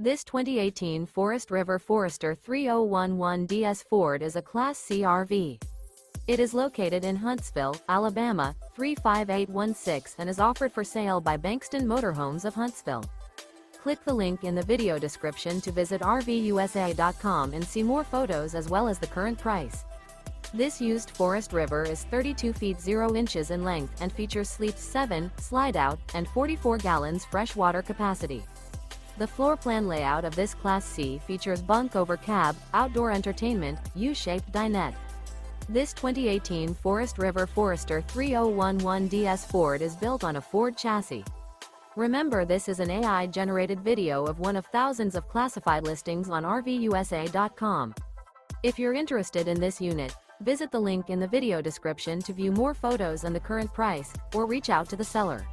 This 2018 Forest River Forester 3011DS Ford is a Class C RV. It is located in Huntsville, Alabama, 35816 and is offered for sale by Bankston Motorhomes of Huntsville. Click the link in the video description to visit RVUSA.com and see more photos as well as the current price. This used Forest River is 32 feet 0 inches in length and features sleeps 7, slide-out, and 44 gallons fresh water capacity. The floor plan layout of this Class C features bunk over cab, outdoor entertainment, U-shaped dinette. This 2018 Forest River Forester 3011DS Ford is built on a Ford chassis. Remember, this is an AI-generated video of one of thousands of classified listings on RVUSA.com. If you're interested in this unit, visit the link in the video description to view more photos and the current price, or reach out to the seller.